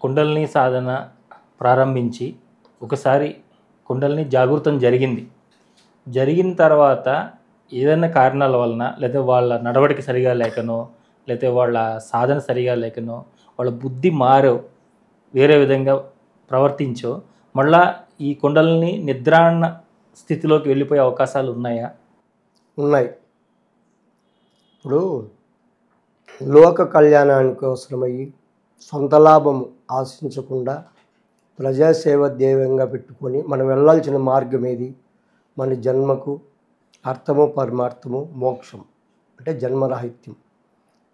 కుండలిని సాధన ప్రారంభించి ఒకసారి కుండలిని జాగృతం జరిగిన తర్వాత ఏదైనా కారణాల వలన లేదా వాళ్ళ నడవడిక సరిగా లేకనో లేకపోతే వాళ్ళ సాధన సరిగా లేకనో వాళ్ళ బుద్ధి వేరే విధంగా ప్రవర్తించో మళ్ళా ఈ కుండలిని నిద్రాణ స్థితిలోకి వెళ్ళిపోయే అవకాశాలు ఉన్నాయా? ఉన్నాయి. ఇప్పుడు లోక కళ్యాణానికి అవసరమయ్యి సొంత లాభము ఆశించకుండా ప్రజాసేవ ధ్యేయంగా పెట్టుకొని మనం వెళ్ళాల్సిన మార్గం ఏది? మన జన్మకు అర్థము పరమార్థము మోక్షం అంటే జన్మరాహిత్యం.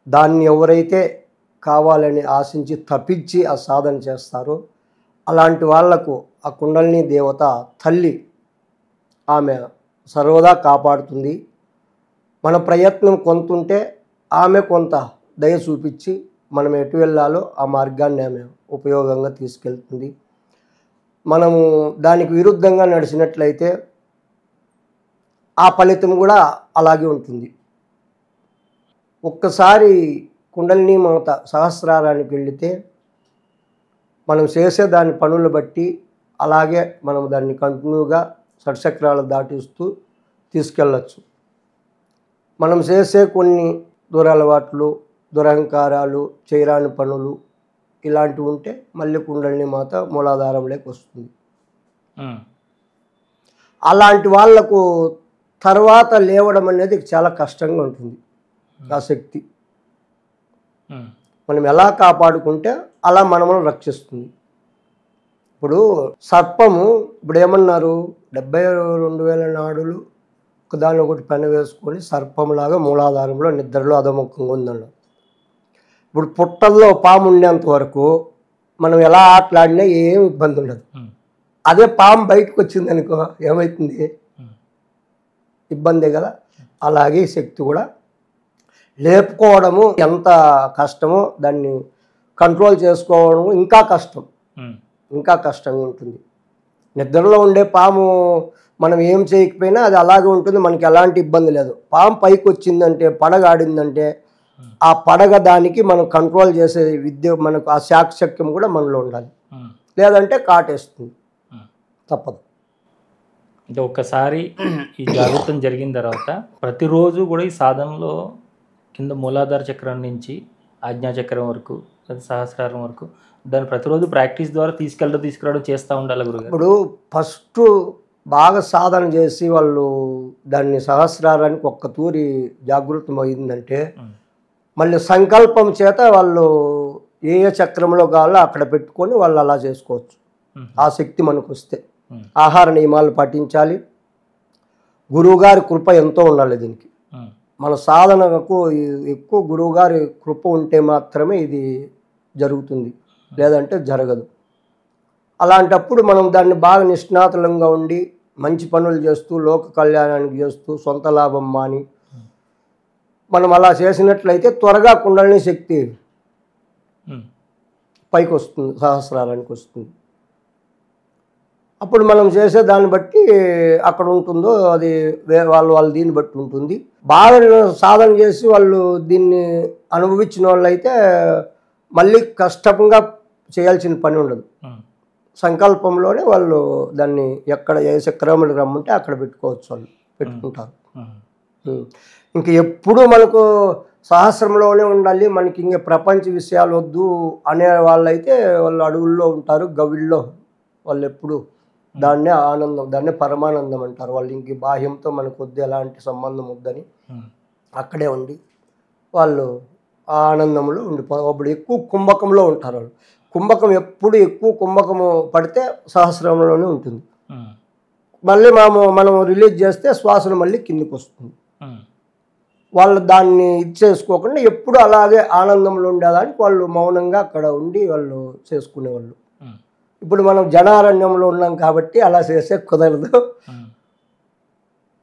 దాన్ని ఎవరైతే కావాలని ఆశించి తప్పించి ఆ సాధన చేస్తారో అలాంటి వాళ్లకు ఆ కుండలిని దేవత తల్లి ఆమె సర్వదా కాపాడుతుంది. మన ప్రయత్నం కొంత ఉంటే ఆమె కొంత దయ చూపించి మనం ఎటు వెళ్ళాలో ఆ మార్గాన్ని ఆమె ఉపయోగంగా తీసుకెళ్తుంది. మనము దానికి విరుద్ధంగా నడిచినట్లయితే ఆ ఫలితం కూడా అలాగే ఉంటుంది. ఒక్కసారి కుండలిని మాత సహస్రారానికి వెళితే మనం చేసే దాని పనులు బట్టి అలాగే మనం దాన్ని కంటిన్యూగా షట్చక్రాలు దాటిస్తూ తీసుకెళ్ళచ్చు. మనం చేసే కొన్ని దురలవాట్లు దురహంకారాలు చేయరాని పనులు ఇలాంటివి ఉంటే మళ్ళీ కుండలిని మాత మూలాధారంలోకి వస్తుంది. అలాంటి వాళ్లకు తర్వాత లేవడం అనేది చాలా కష్టంగా ఉంటుంది. ఆ శక్తి మనం ఎలా కాపాడుకుంటే అలా మనము రక్షిస్తుంది. ఇప్పుడు సర్పము ఇప్పుడు ఏమన్నారు 72,000 నాడులు ఒకదాని ఒకటి పెన వేసుకొని సర్పంలాగా మూలాధారంలో నిద్రలో అధముఖంగా ఉందన్నారు. ఇప్పుడు పుట్టల్లో పాము ఉండేంత వరకు మనం ఎలా ఆటలాడినా ఏం ఇబ్బంది ఉండదు. అదే పాము బయటకు వచ్చింది అనుకో ఏమవుతుంది? ఇబ్బందే కదా. అలాగే శక్తి కూడా లేపుకోవడము ఎంత కష్టమో దాన్ని కంట్రోల్ చేసుకోవడము ఇంకా కష్టంగా ఉంటుంది. నిద్రలో ఉండే పాము మనం ఏం చేయకపోయినా అది అలాగే ఉంటుంది, మనకి ఎలాంటి ఇబ్బంది లేదు. పాము పైకి వచ్చిందంటే పడగ ఆడిందంటే ఆ పడగ దానికి మనం కంట్రోల్ చేసే విద్య మనకు ఆ శాక్శక్యం కూడా మనలో ఉండాలి, లేదంటే కాటేస్తుంది, తప్పదు. అంటే ఒక్కసారి ఈ జాగృతం జరిగిన తర్వాత ప్రతిరోజు కూడా ఈ సాధనలో కింద మూలాధార చక్రం నుంచి ఆజ్ఞాచక్రం వరకు సహస్రారం వరకు దాన్ని ప్రతిరోజు ప్రాక్టీస్ ద్వారా తీసుకురావడం చేస్తూ ఉండాలి గురుగారు. ఇప్పుడు ఫస్ట్ బాగా సాధన చేసి వాళ్ళు దాన్ని సహస్రారానికి ఒక్క తూరి జాగృతం అయిందంటే మళ్ళీ సంకల్పం చేత వాళ్ళు ఏ చక్రంలో కావాలో అక్కడ పెట్టుకొని వాళ్ళు అలా చేసుకోవచ్చు. ఆ శక్తి మనకు వస్తే ఆహార నియమాలు పాటించాలి. గురువుగారి కృప ఎంతో ఉండాలి దీనికి. మన సాధనకు ఎక్కువ గురువుగారి కృప ఉంటే మాత్రమే ఇది జరుగుతుంది, లేదంటే జరగదు. అలాంటప్పుడు మనం దాన్ని బాగా నిష్ణాతులంగా ఉండి మంచి పనులు చేస్తూ లోక కళ్యాణానికి చేస్తూ సొంత లాభం మాని మనం అలా చేసినట్లయితే త్వరగా కుండలిని శక్తి పైకి వస్తుంది, సహస్రారానికి వస్తుంది. అప్పుడు మనం చేసే దాన్ని బట్టి అక్కడ ఉంటుందో అది వాళ్ళు దీన్ని బట్టి ఉంటుంది. బాగా సాధన చేసి వాళ్ళు దీన్ని అనుభవించిన వాళ్ళు అయితే మళ్ళీ కష్టంగా చేయాల్సిన పని ఉండదు. సంకల్పంలోనే వాళ్ళు దాన్ని ఎక్కడ ఏ చక్రములు రమ్మంటే అక్కడ పెట్టుకోవచ్చు, వాళ్ళు పెట్టుకుంటారు. ఇంక ఎప్పుడు మనకు సహస్రంలోనే ఉండాలి, మనకి ఇంక ప్రపంచ విషయాలు వద్దు అనే వాళ్ళైతే వాళ్ళు అడవుల్లో ఉంటారు, గవిల్లో. వాళ్ళు ఎప్పుడు దాన్నే ఆనందం, దాన్నే పరమానందం అంటారు. వాళ్ళు ఇంక బాహ్యంతో మనకు వద్దు, ఎలాంటి సంబంధం వద్దని అక్కడే ఉండి వాళ్ళు ఆ ఆనందంలో ఉండిపోయి ఎక్కువ కుంభకంలో ఉంటారు. వాళ్ళు కుంభకం ఎప్పుడు ఎక్కువ కుంభకము పడితే సహస్రంలోనే ఉంటుంది. మళ్ళీ మనం రిలీజ్ చేస్తే శ్వాసను మళ్ళీ కిందికి వస్తుంది. వాళ్ళు దాన్ని ఇది చేసుకోకుండా ఎప్పుడు అలాగే ఆనందంలో ఉండేదానికి వాళ్ళు మౌనంగా అక్కడ ఉండి వాళ్ళు చేసుకునేవాళ్ళు. ఇప్పుడు మనం జనారణ్యంలో ఉన్నాం కాబట్టి అలా చేసే కుదరదు.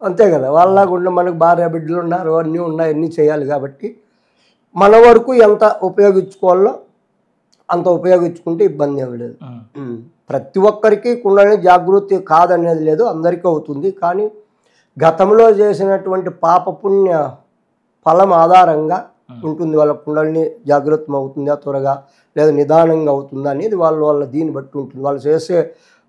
అంతే కదా, వాళ్ళలాగా ఉండే మనకు భార్య బిడ్డలు ఉన్నారు, అన్నీ ఉన్నాయి, అన్నీ చేయాలి కాబట్టి మన వరకు ఎంత ఉపయోగించుకోవాలో అంత ఉపయోగించుకుంటే ఇబ్బంది ఏమి లేదు. ప్రతి ఒక్కరికి కుండలిని జాగృతి కాదనేది లేదు, అందరికీ అవుతుంది. కానీ గతంలో చేసినటువంటి పాపపుణ్య ఫలం ఆధారంగా ఉంటుంది వాళ్ళ కుండలిని జాగృతం అవుతుందా త్వరగా లేదా నిదానంగా అవుతుందా అనేది వాళ్ళ దీన్ని బట్టి ఉంటుంది. వాళ్ళు చేసే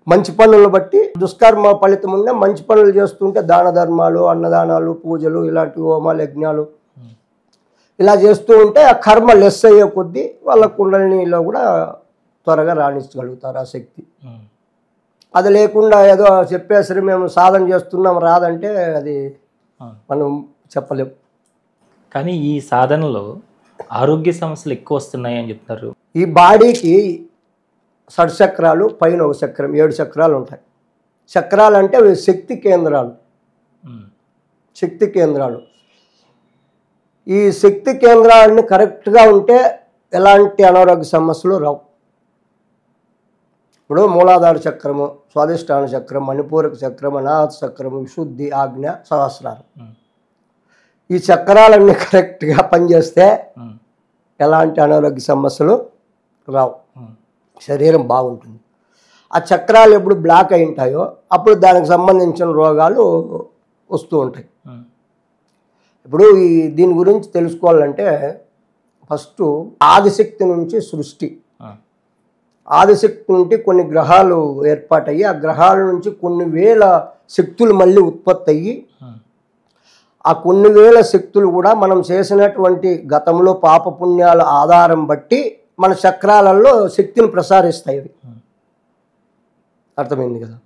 మంచి పనులను బట్టి దుష్కర్మ ఫలితం ఉన్న మంచి పనులు చేస్తుంటే దాన ధర్మాలు, అన్నదానాలు, పూజలు, ఇలాంటి హోమాలు, యజ్ఞాలు ఇలా చేస్తూ ఉంటే ఆ కర్మ లెస్ అయ్యే కొద్దీ వాళ్ళ కుండలినిలో కూడా త్వరగా రాణించగలుగుతారు ఆ శక్తి. అది లేకుండా ఏదో చెప్పేసరి మేము సాధన చేస్తున్నాం రాదంటే అది మనం చెప్పలేం. కానీ ఈ సాధనలో ఆరోగ్య సమస్యలు ఎక్కువ వస్తున్నాయి అని చెప్తారు. ఈ బాడీకి షడ్చక్రాలు, పైన ఒక చక్రం, 7 చక్రాలు ఉంటాయి. చక్రాలు అంటే అవి శక్తి కేంద్రాలు. శక్తి కేంద్రాలు. ఈ శక్తి కేంద్రాలని కరెక్ట్గా ఉంటే ఎలాంటి అనారోగ్య సమస్యలు రావు. ఇప్పుడు మూలాధార చక్రము, స్వాదిష్టాన చక్రం, మణిపూరక చక్రం, అనాహత చక్రము, విశుద్ధి, ఆజ్ఞ, సహస్రారం, ఈ చక్రాలన్నీ కరెక్ట్గా పనిచేస్తే ఎలాంటి అనారోగ్య సమస్యలు రావు, శరీరం బాగుంటుంది. ఆ చక్రాలు ఎప్పుడు బ్లాక్ అయి ఉంటాయో అప్పుడు దానికి సంబంధించిన రోగాలు వస్తూ ఉంటాయి. ఇప్పుడు దీని గురించి తెలుసుకోవాలంటే ఫస్ట్ ఆదిశక్తి నుంచి సృష్టి, ఆదిశక్తి నుండి కొన్ని గ్రహాలు ఏర్పాటయ్యి ఆ గ్రహాల నుంచి కొన్ని వేల శక్తులు మళ్ళీ ఉత్పత్తి అయ్యి ఆ కొన్ని వేల శక్తులు కూడా మనం చేసినటువంటి గతంలో పాపపుణ్యాల ఆధారం బట్టి మన చక్రాలలో శక్తిని ప్రసారిస్తాయి. అర్థమైంది కదా?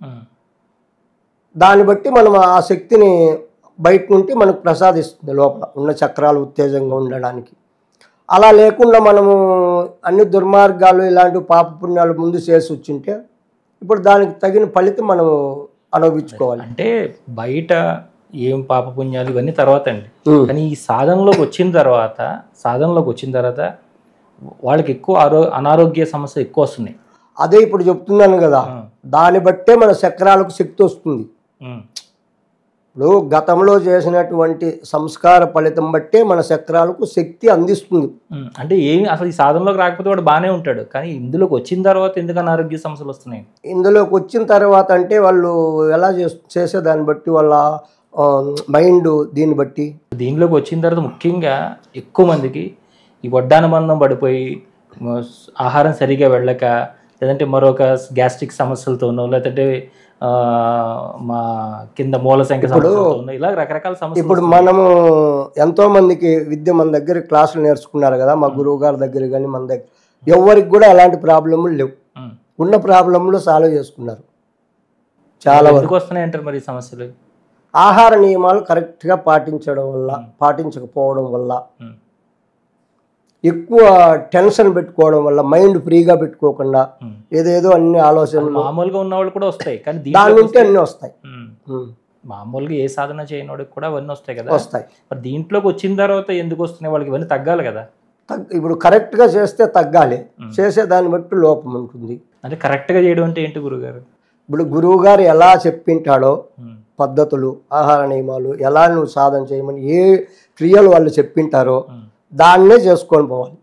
దాన్ని బట్టి మనం ఆ శక్తిని బయట నుండి మనకు ప్రసాదిస్తుంది లోపల ఉన్న చక్రాలు ఉత్తేజంగా ఉండడానికి. అలా లేకుండా మనము అన్ని దుర్మార్గాలు ఇలాంటి పాపపుణ్యాలు ముందు చేసి వచ్చింటే ఇప్పుడు దానికి తగిన ఫలితం మనం అనుభవించుకోవాలి. అంటే బయట ఏం పాపపుణ్యాలు ఇవన్నీ తర్వాత అండి, కానీ ఈ సాధనలోకి వచ్చిన తర్వాత వాళ్ళకి ఎక్కువ అనారోగ్య సమస్య ఎక్కువ వస్తున్నాయి. అదే ఇప్పుడు చెప్తున్నాను కదా, దాన్ని బట్టే మన చక్రాలకు శక్తి వస్తుంది. ఇప్పుడు గతంలో చేసినటువంటి సంస్కార ఫలితం బట్టే మన చక్రాలకు శక్తి అందిస్తుంది. అంటే ఏమి అసలు ఈ సాధనలోకి రాకపోతే వాడు బాగానే ఉంటాడు, కానీ ఇందులోకి వచ్చిన తర్వాత ఎందుకు అనారోగ్య సమస్యలు వస్తున్నాయి? ఇందులోకి వచ్చిన తర్వాత అంటే వాళ్ళు ఎలా చేసేదాన్ని బట్టి వాళ్ళ మైండ్ దీన్ని బట్టి. దీనిలోకి వచ్చిన తర్వాత ముఖ్యంగా ఎక్కువ మందికి ఈ వడ్డానుబంధం పడిపోయి ఆహారం సరిగా వెళ్ళక, లేదంటే మరొక గ్యాస్ట్రిక్ సమస్యలతోనో, లేదంటే మా కింద మూల సంఖ్య సమస్యలతోనో, ఇలా రకరకాల సమస్యలు. ఇప్పుడు మనము ఎంతో మందికి విద్య మన దగ్గర క్లాసులు నేర్చుకున్నారు కదా, మా గురువు గారి దగ్గర కానీ మన దగ్గర ఎవరికి కూడా ఎలాంటి ప్రాబ్లములు లేవు. ఉన్న ప్రాబ్లములు సాల్వ్ చేసుకున్నారు. చాలా వరకు వస్తున్నాయి అంటారు మరి సమస్యలు. ఆహార నియమాలు కరెక్ట్గా పాటించడం వల్ల, పాటించకపోవడం వల్ల, ఎక్కువ టెన్షన్ పెట్టుకోవడం వల్ల, మైండ్ ఫ్రీగా పెట్టుకోకుండా ఏదేదో అన్ని ఆలోచనలు మామూలుగా ఉన్న వాళ్ళు కూడా వస్తాయి, కానీ దాని నుండి అన్నీ వస్తాయి. మామూలుగా ఏ సాధన చేయనోడికి కూడా అవన్నీ వస్తాయి కదా. వస్తాయి. మరి దీంట్లోకి వచ్చిన తర్వాత ఎందుకు వస్తున్నాయి వాళ్ళకి? ఇవన్నీ తగ్గాలి కదా. ఇప్పుడు కరెక్ట్గా చేస్తే తగ్గాలి, చేసే దాన్ని బట్టి లోపం ఉంటుంది. అంటే కరెక్ట్గా చేయడం అంటే ఏంటి గురుగారు? ఇప్పుడు గురువు గారు ఎలా చెప్పింటాడో పద్ధతులు, ఆహార నియమాలు, ఎలా నువ్వు సాధన చేయమని ఏ క్రియలు వాళ్ళు చెప్పింటారో దాన్నే చేసుకొని పోవాలి.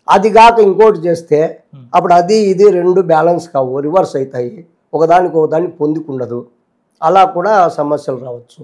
అది కాక ఇంకోటి చేస్తే అప్పుడు అది ఇది రెండు బ్యాలెన్స్ కావు, రివర్స్ అవుతాయి, ఒకదానికి ఒకదాన్ని పొందుకుండదు. అలా కూడా సమస్యలు రావచ్చు.